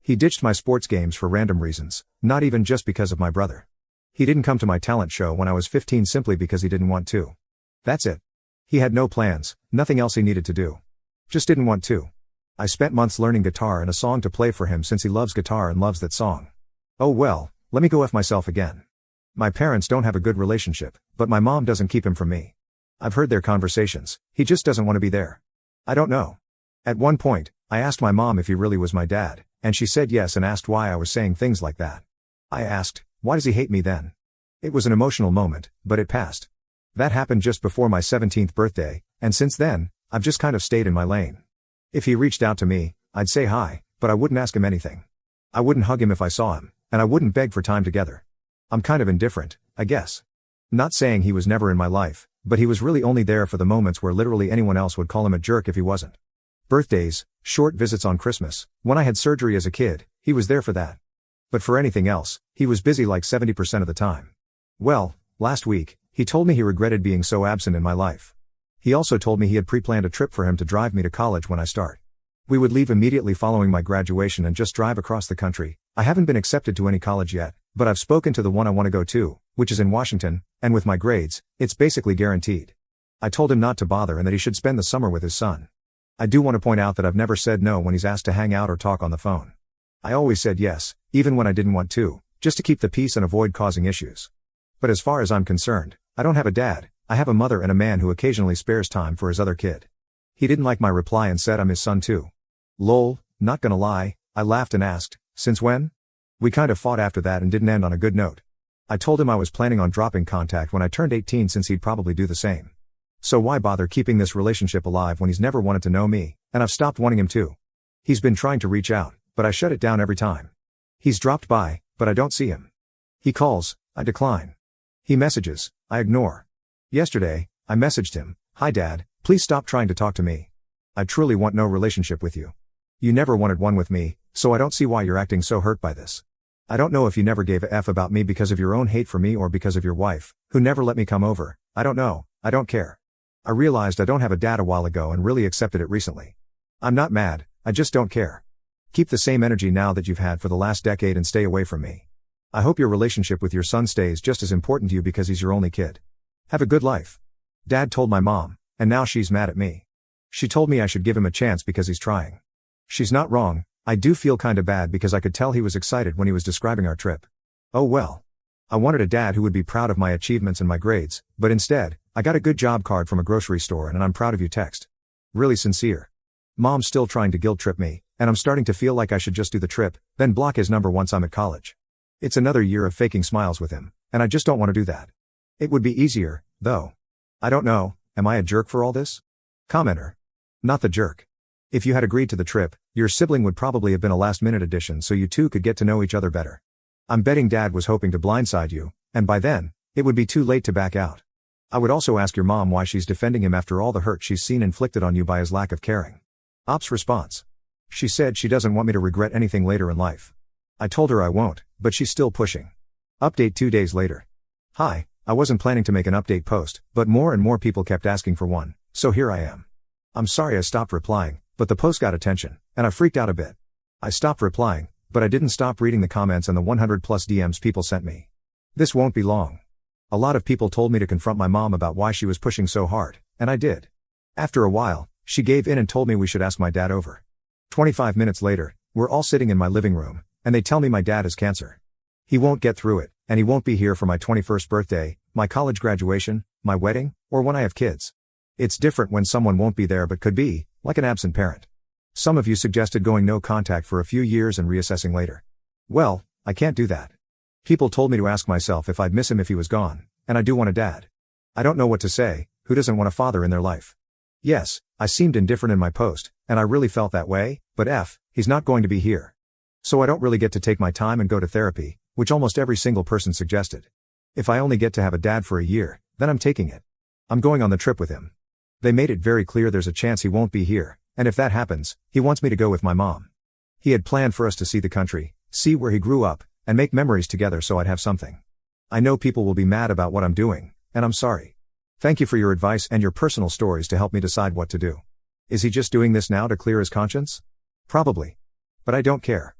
He ditched my sports games for random reasons, not even just because of my brother. He didn't come to my talent show when I was 15 simply because he didn't want to. That's it. He had no plans, nothing else he needed to do. Just didn't want to. I spent months learning guitar and a song to play for him since he loves guitar and loves that song. Oh well, let me go F myself again. My parents don't have a good relationship, but my mom doesn't keep him from me. I've heard their conversations, he just doesn't want to be there. I don't know. At one point, I asked my mom if he really was my dad, and she said yes and asked why I was saying things like that. I asked, why does he hate me then? It was an emotional moment, but it passed. That happened just before my 17th birthday, and since then, I've just kind of stayed in my lane. If he reached out to me, I'd say hi, but I wouldn't ask him anything. I wouldn't hug him if I saw him, and I wouldn't beg for time together. I'm kind of indifferent, I guess. Not saying he was never in my life, but he was really only there for the moments where literally anyone else would call him a jerk if he wasn't. Birthdays, short visits on Christmas, when I had surgery as a kid, he was there for that. But for anything else, he was busy like 70% of the time. Well, last week, he told me he regretted being so absent in my life. He also told me he had pre-planned a trip for him to drive me to college when I start. We would leave immediately following my graduation and just drive across the country. I haven't been accepted to any college yet, but I've spoken to the one I want to go to, which is in Washington, and with my grades, it's basically guaranteed. I told him not to bother and that he should spend the summer with his son. I do want to point out that I've never said no when he's asked to hang out or talk on the phone. I always said yes, even when I didn't want to, just to keep the peace and avoid causing issues. But as far as I'm concerned, I don't have a dad, I have a mother and a man who occasionally spares time for his other kid. He didn't like my reply and said I'm his son too. Lol, not gonna lie, I laughed and asked, since when? We kind of fought after that and didn't end on a good note. I told him I was planning on dropping contact when I turned 18 since he'd probably do the same. So why bother keeping this relationship alive when he's never wanted to know me, and I've stopped wanting him to. He's been trying to reach out, but I shut it down every time. He's dropped by, but I don't see him. He calls, I decline. He messages, I ignore. Yesterday, I messaged him, hi dad, please stop trying to talk to me. I truly want no relationship with you. You never wanted one with me, so I don't see why you're acting so hurt by this. I don't know if you never gave a F about me because of your own hate for me or because of your wife, who never let me come over, I don't know, I don't care. I realized I don't have a dad a while ago and really accepted it recently. I'm not mad, I just don't care. Keep the same energy now that you've had for the last decade and stay away from me. I hope your relationship with your son stays just as important to you because he's your only kid. Have a good life. Dad told my mom, and now she's mad at me. She told me I should give him a chance because he's trying. She's not wrong, I do feel kinda bad because I could tell he was excited when he was describing our trip. Oh well. I wanted a dad who would be proud of my achievements and my grades, but instead, I got a good job card from a grocery store and I'm proud of you text. Really sincere. Mom's still trying to guilt trip me, and I'm starting to feel like I should just do the trip, then block his number once I'm at college. It's another year of faking smiles with him, and I just don't want to do that. It would be easier, though. I don't know, am I a jerk for all this? Commenter. Not the jerk. If you had agreed to the trip, your sibling would probably have been a last-minute addition so you two could get to know each other better. I'm betting Dad was hoping to blindside you, and by then, it would be too late to back out. I would also ask your mom why she's defending him after all the hurt she's seen inflicted on you by his lack of caring. Op's response. She said she doesn't want me to regret anything later in life. I told her I won't, but she's still pushing. Update 2 days later. Hi, I wasn't planning to make an update post, but more and more people kept asking for one, so here I am. I'm sorry I stopped replying, but the post got attention, and I freaked out a bit. I stopped replying, but I didn't stop reading the comments and the 100+ DMs people sent me. This won't be long. A lot of people told me to confront my mom about why she was pushing so hard, and I did. After a while, she gave in and told me we should ask my dad over. 25 minutes later, we're all sitting in my living room, and they tell me my dad has cancer. He won't get through it, and he won't be here for my 21st birthday, my college graduation, my wedding, or when I have kids. It's different when someone won't be there but could be, like an absent parent. Some of you suggested going no contact for a few years and reassessing later. Well, I can't do that. People told me to ask myself if I'd miss him if he was gone, and I do want a dad. I don't know what to say, who doesn't want a father in their life? Yes, I seemed indifferent in my post, and I really felt that way, but he's not going to be here. So I don't really get to take my time and go to therapy, which almost every single person suggested. If I only get to have a dad for a year, then I'm taking it. I'm going on the trip with him. They made it very clear there's a chance he won't be here, and if that happens, he wants me to go with my mom. He had planned for us to see the country, see where he grew up, and make memories together so I'd have something. I know people will be mad about what I'm doing, and I'm sorry. Thank you for your advice and your personal stories to help me decide what to do. Is he just doing this now to clear his conscience? Probably. But I don't care.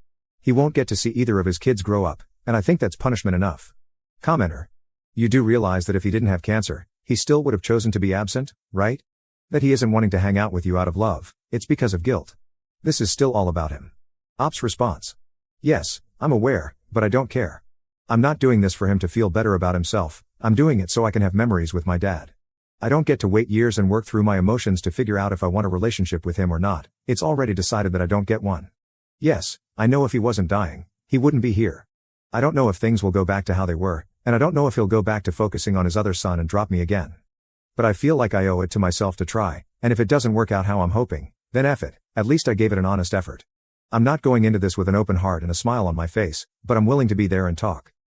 He won't get to see either of his kids grow up, and I think that's punishment enough. Commenter. You do realize that if he didn't have cancer, he still would have chosen to be absent, right? That he isn't wanting to hang out with you out of love, it's because of guilt. This is still all about him. Op's response. Yes, I'm aware, but I don't care. I'm not doing this for him to feel better about himself, I'm doing it so I can have memories with my dad. I don't get to wait years and work through my emotions to figure out if I want a relationship with him or not, it's already decided that I don't get one. Yes, I know if he wasn't dying, he wouldn't be here. I don't know if things will go back to how they were, and I don't know if he'll go back to focusing on his other son and drop me again. But I feel like I owe it to myself to try, and if it doesn't work out how I'm hoping, then F it, at least I gave it an honest effort. I'm not going into this with an open heart and a smile on my face, but I'm willing to be there and talk.